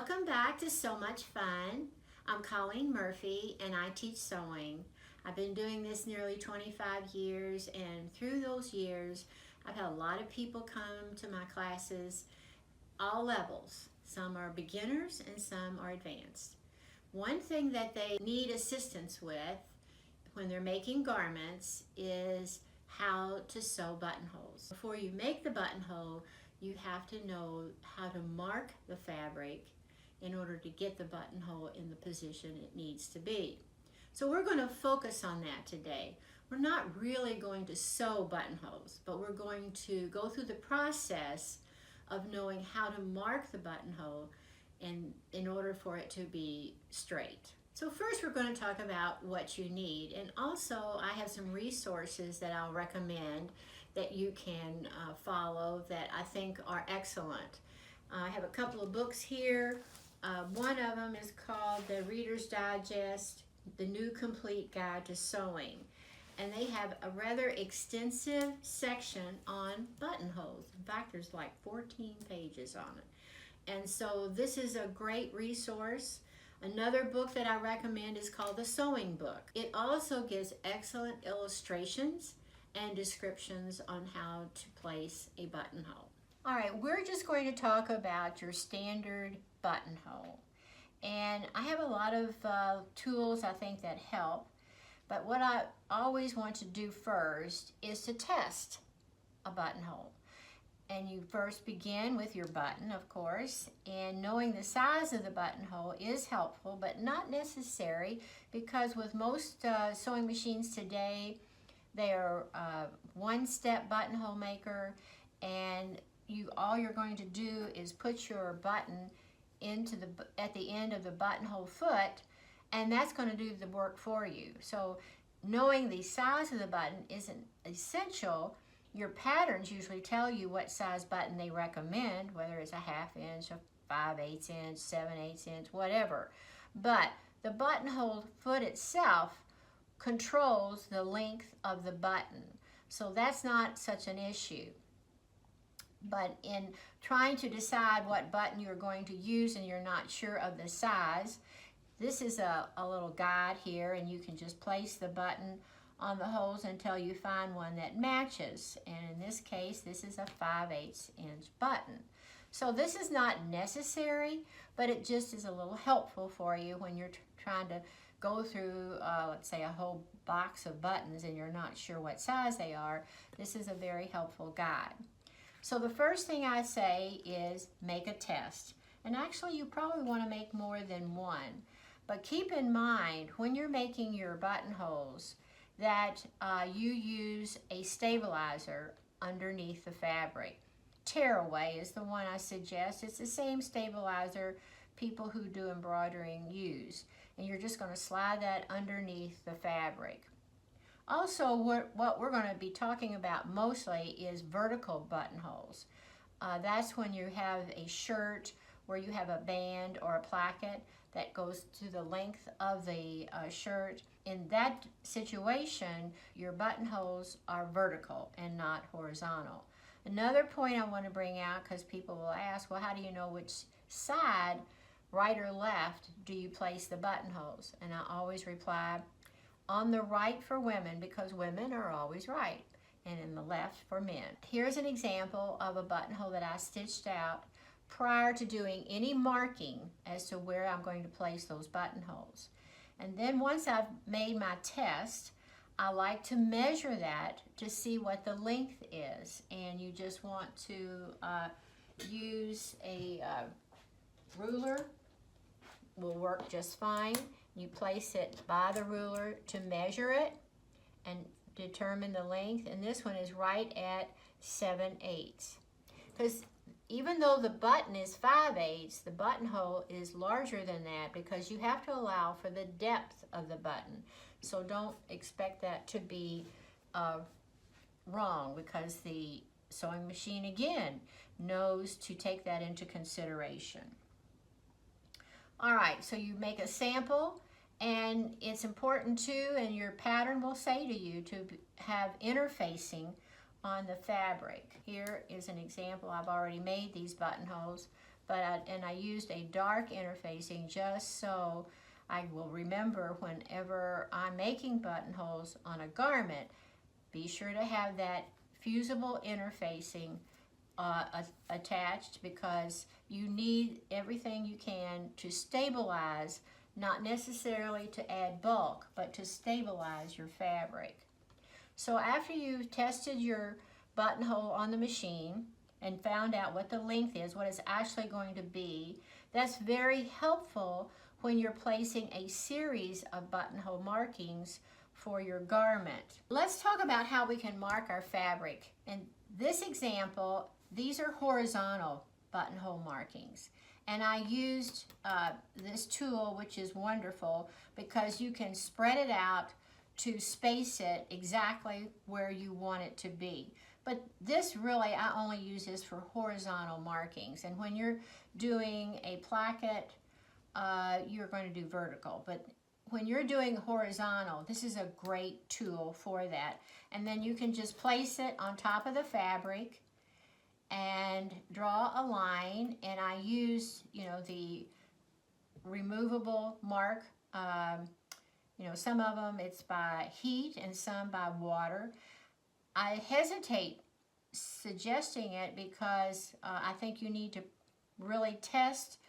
Welcome back to So Much Fun. I'm Colleen Murphy and I teach sewing. I've been doing this nearly 25 years, and through those years I've had a lot of people come to my classes, all levels. Some are beginners and some are advanced. One thing that they need assistance with when they're making garments is how to sew buttonholes. Before you make the buttonhole, you have to know how to mark the fabric in order to get the buttonhole in the position it needs to be. So we're going to focus on that today. We're not really going to sew buttonholes, but we're going to go through the process of knowing how to mark the buttonhole in order for it to be straight. So first we're going to talk about what you need, and also I have some resources that I'll recommend that you can follow that I think are excellent. I have a couple of books here. One of them is called the Reader's Digest, The New Complete Guide to Sewing. And they have a rather extensive section on buttonholes. In fact, there's like 14 pages on it. And so this is a great resource. Another book that I recommend is called The Sewing Book. It also gives excellent illustrations and descriptions on how to place a buttonhole. All right, we're just going to talk about your standard buttonhole. And I have a lot of tools I think that help, but what I always want to do first is to test a buttonhole. And you first begin with your button, of course, and knowing the size of the buttonhole is helpful, but not necessary, because with most sewing machines today, they are one-step buttonhole maker, and all you're going to do is put your button at the end of the buttonhole foot, and that's going to do the work for you. So knowing the size of the button isn't essential. Your patterns usually tell you what size button they recommend, whether it's a 1/2 inch, a 5/8 inch, 7/8 inch, whatever. But the buttonhole foot itself controls the length of the button. So that's not such an issue. But in trying to decide what button you're going to use and you're not sure of the size, this is a little guide here, and you can just place the button on the holes until you find one that matches. And in this case, this is a 5/8 inch button. So this is not necessary, but it just is a little helpful for you when you're trying to go through, let's say, a whole box of buttons and you're not sure what size they are. This is a very helpful guide. So the first thing I say is make a test. And actually, you probably want to make more than one. But keep in mind, when you're making your buttonholes, that you use a stabilizer underneath the fabric. Tearaway is the one I suggest. It's the same stabilizer people who do embroidering use. And you're just going to slide that underneath the fabric. Also, what we're going to be talking about mostly is vertical buttonholes. That's when you have a shirt where you have a band or a placket that goes to the length of the shirt. In that situation, your buttonholes are vertical and not horizontal. Another point I want to bring out, because people will ask, well, how do you know which side, right or left, do you place the buttonholes? And I always reply, on the right for women, because women are always right, and in the left for men. Here's an example of a buttonhole that I stitched out prior to doing any marking as to where I'm going to place those buttonholes. And then once I've made my test, I like to measure that to see what the length is. And you just want to use a ruler, will work just fine. You place it by the ruler to measure it and determine the length. And this one is right at 7/8. Because even though the button is 5/8, the buttonhole is larger than that, because you have to allow for the depth of the button. So don't expect that to be wrong, because the sewing machine, again, knows to take that into consideration. All right, so you make a sample, and it's important too, and your pattern will say to you to have interfacing on the fabric. Here is an example. I've already made these buttonholes, and I used a dark interfacing just so I will remember whenever I'm making buttonholes on a garment, be sure to have that fusible interfacing attached, because you need everything you can to stabilize, not necessarily to add bulk, but to stabilize your fabric. So after you've tested your buttonhole on the machine and found out what the length is, what it's actually going to be, that's very helpful when you're placing a series of buttonhole markings for your garment. Let's talk about how we can mark our fabric. In this example, these are horizontal buttonhole markings. And I used this tool, which is wonderful because you can spread it out to space it exactly where you want it to be. But this really, I only use this for horizontal markings. And when you're doing a placket, you're going to do vertical. But when you're doing horizontal, this is a great tool for that. And then you can just place it on top of the fabric and draw a line. And I use, the removable mark. Some of them it's by heat and some by water. I hesitate suggesting it because I think you need to really test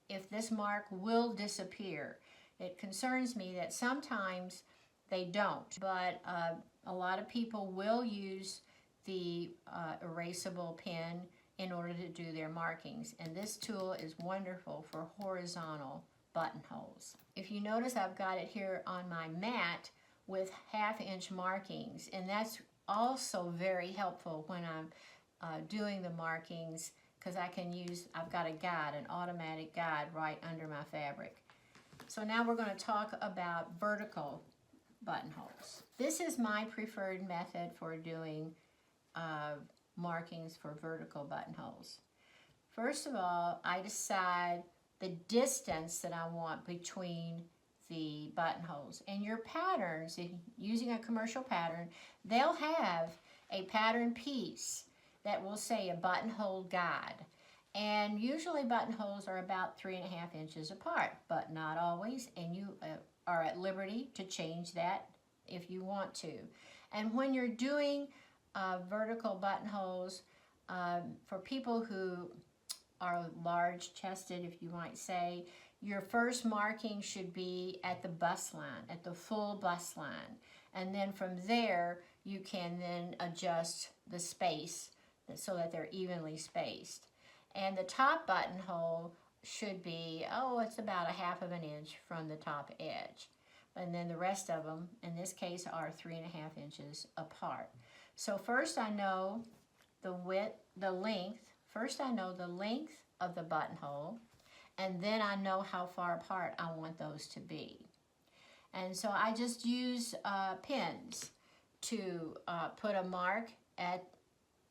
if this mark will disappear. It concerns me that sometimes they don't, but a lot of people will use the erasable pen in order to do their markings, and this tool is wonderful for horizontal buttonholes. If you notice, I've got it here on my mat with 1/2-inch markings, and that's also very helpful when I'm doing the markings, because I've got a guide, an automatic guide right under my fabric. So now we're going to talk about vertical buttonholes. This is my preferred method for doing markings for vertical buttonholes. First of all, I decide the distance that I want between the buttonholes. And your patterns, if using a commercial pattern, they'll have a pattern piece that will say a buttonhole guide. And usually buttonholes are about 3.5 inches apart, but not always, and you are at liberty to change that if you want to. And when you're doing vertical buttonholes, for people who are large-chested, if you might say, your first marking should be at the bust line, at the full bust line. And then from there, you can then adjust the space so that they're evenly spaced. And the top buttonhole should be, it's about 1/2 inch from the top edge. And then the rest of them, in this case, are 3.5 inches apart. So first I know the length. First I know the length of the buttonhole, and then I know how far apart I want those to be. And so I just use pins to put a mark at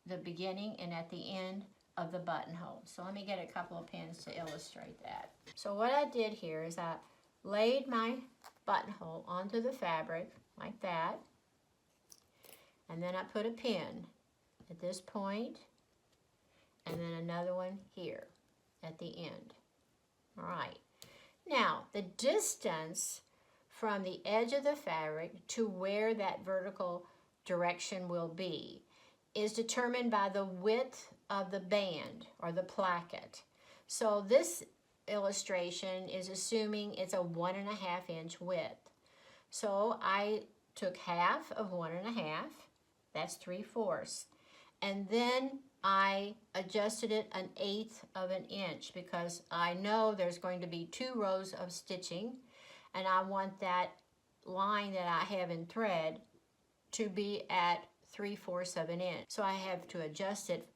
the beginning and at the end of the buttonhole. So let me get a couple of pins to illustrate that. So what I did here is I laid my buttonhole onto the fabric like that, and then I put a pin at this point, and then another one here at the end. All right. Now, the distance from the edge of the fabric to where that vertical direction will be is determined by the width of the band or the placket. So this illustration is assuming it's a 1.5 inch width. So I took 1/2 of 1.5, that's 3/4, and then I adjusted it 1/8 of an inch because I know there's going to be 2 rows of stitching, and I want that line that I have in thread to be at 3/4 of an inch. So I have to adjust it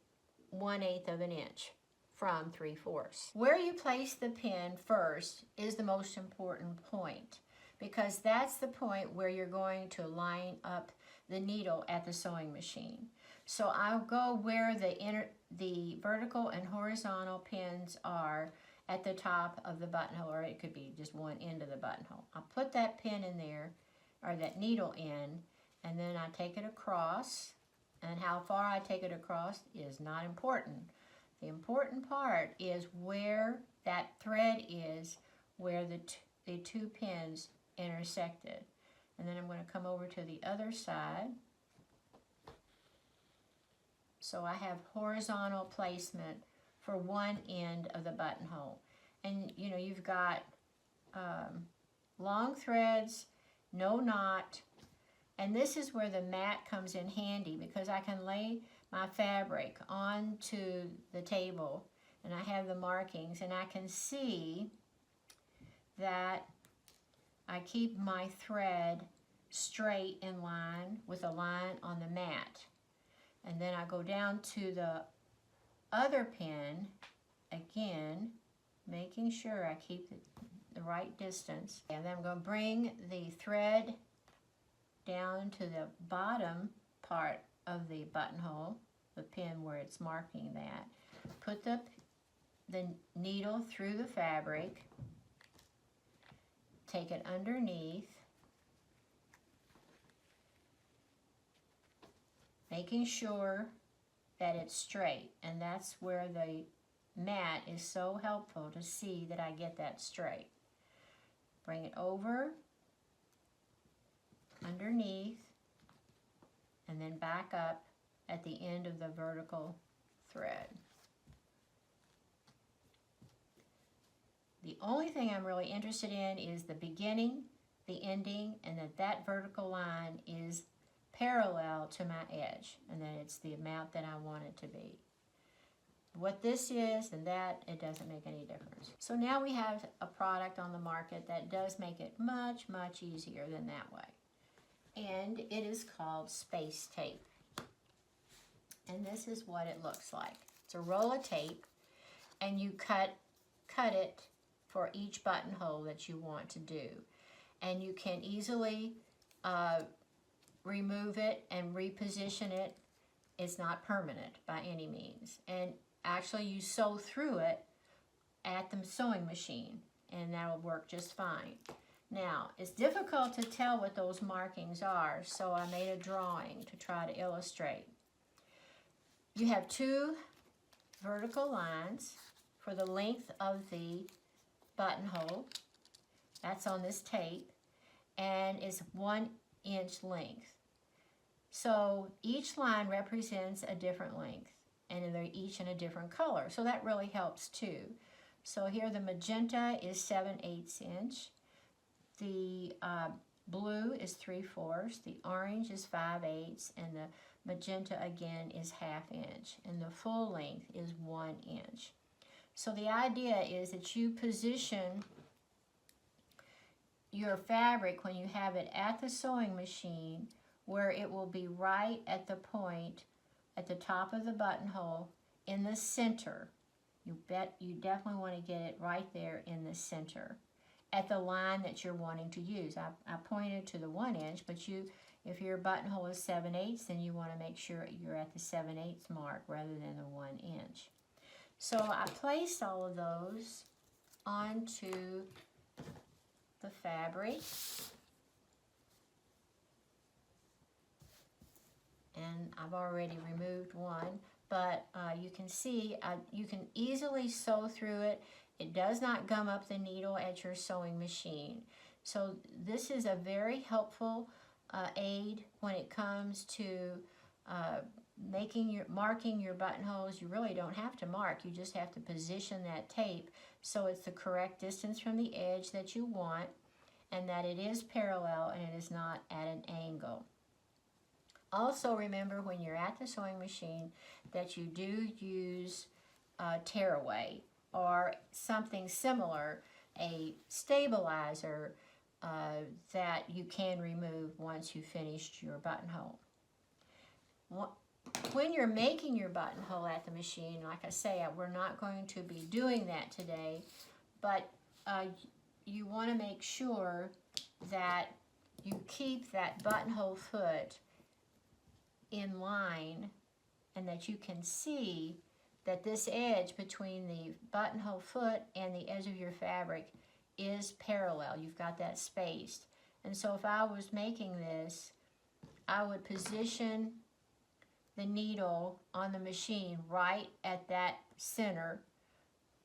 1/8 of an inch from 3/4. Where you place the pin first is the most important point, because that's the point where you're going to line up the needle at the sewing machine. So I'll go where the vertical and horizontal pins are at the top of the buttonhole, or it could be just one end of the buttonhole. I'll put that pin in there, or that needle in, and then I take it across, and how far I take it across is not important. The important part is where that thread is, where the two pins intersected. And then I'm going to come over to the other side. So I have horizontal placement for one end of the buttonhole. And you know, you've got long threads, no knot, and this is where the mat comes in handy, because I can lay my fabric onto the table and I have the markings, and I can see that I keep my thread straight in line with a line on the mat. And then I go down to the other pin, again, making sure I keep the right distance. And then I'm going to bring the thread down to the bottom part of the buttonhole, the pin where it's marking that. Put the needle through the fabric, take it underneath, making sure that it's straight, and that's where the mat is so helpful to see that I get that straight. Bring it over, underneath, and then back up at the end of the vertical thread. The only thing I'm really interested in is the beginning, the ending, and that vertical line is parallel to my edge, and that it's the amount that I want it to be. What this is and that, it doesn't make any difference. So now we have a product on the market that does make it much, much easier than that way. And it is called space tape. And this is what it looks like. It's a roll of tape, and you cut it for each buttonhole that you want to do. And you can easily remove it and reposition it. It's not permanent by any means. And actually you sew through it at the sewing machine, and that'll work just fine. Now, it's difficult to tell what those markings are, so I made a drawing to try to illustrate. You have two vertical lines for the length of the buttonhole. That's on this tape, and it's 1 inch length. So each line represents a different length, and they're each in a different color, so that really helps too. So here the magenta is 7/8 inch, the blue is 3/4, the orange is 5/8, and the magenta again is 1/2 inch, and the full length is 1 inch. So the idea is that you position your fabric when you have it at the sewing machine where it will be right at the point at the top of the buttonhole in the center. You definitely want to get it right there in the center at the line that you're wanting to use. I pointed to the 1 inch, but if your buttonhole is 7/8, then you want to make sure you're at the 7/8 mark rather than the 1 inch. So I placed all of those onto the fabric, and I've already removed one, but you can see you can easily sew through it. It does not gum up the needle at your sewing machine. So this is a very helpful aid when it comes to marking your buttonholes. You really don't have to mark, you just have to position that tape so it's the correct distance from the edge that you want, and that it is parallel and it is not at an angle. Also remember when you're at the sewing machine that you do use tearaway or something similar, a stabilizer that you can remove once you've finished your buttonhole. When you're making your buttonhole at the machine, like I say, we're not going to be doing that today, but you want to make sure that you keep that buttonhole foot in line, and that you can see that this edge between the buttonhole foot and the edge of your fabric is parallel. You've got that spaced. And so if I was making this, I would position the needle on the machine right at that center,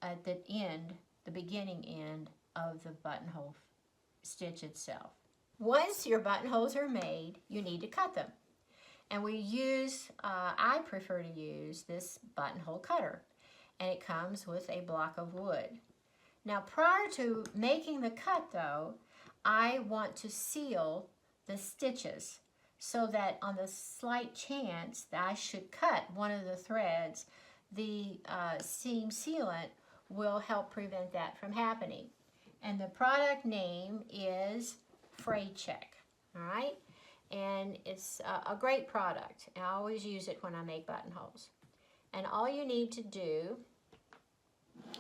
at the end, the beginning end of the buttonhole stitch itself. Once your buttonholes are made, you need to cut them. And we use, I prefer to use this buttonhole cutter. And it comes with a block of wood. Now prior to making the cut though, I want to seal the stitches so that on the slight chance that I should cut one of the threads, the seam sealant will help prevent that from happening. And the product name is Fray Check, all right? And it's a great product. I always use it when I make buttonholes. And all you need to do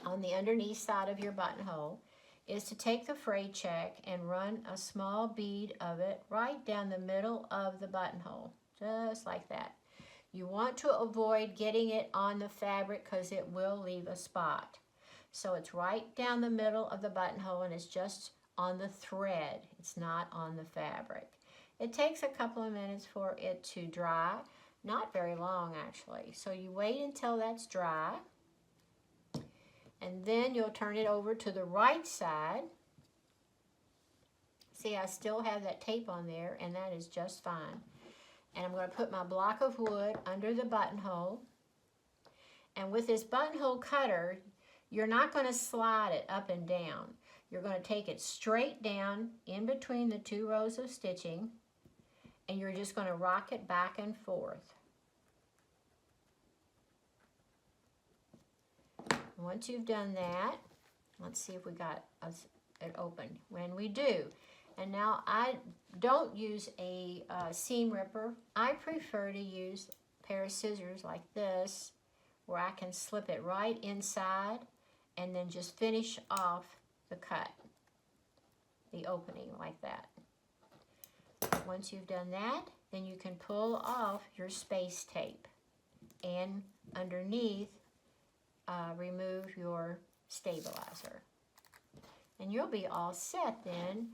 on the underneath side of your buttonhole is to take the Fray Check and run a small bead of it right down the middle of the buttonhole, just like that. You want to avoid getting it on the fabric because it will leave a spot. So it's right down the middle of the buttonhole and it's just on the thread. It's not on the fabric. It takes a couple of minutes for it to dry, not very long actually. So you wait until that's dry, and then you'll turn it over to the right side. See, I still have that tape on there, and that is just fine. And I'm going to put my block of wood under the buttonhole. And with this buttonhole cutter, you're not going to slide it up and down. You're going to take it straight down in between the two rows of stitching, and you're just going to rock it back and forth. Once you've done that, let's see if we got it open. When we do. And now I don't use a seam ripper. I prefer to use a pair of scissors like this, where I can slip it right inside and then just finish off the cut, the opening like that. Once you've done that, then you can pull off your space tape and underneath remove your stabilizer. And you'll be all set then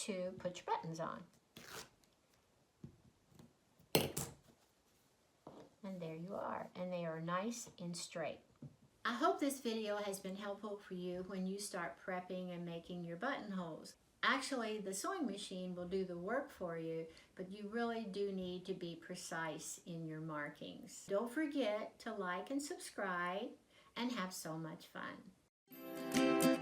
to put your buttons on. And there you are. And they are nice and straight. I hope this video has been helpful for you when you start prepping and making your buttonholes. Actually, the sewing machine will do the work for you, but you really do need to be precise in your markings. Don't forget to like and subscribe and have so much fun.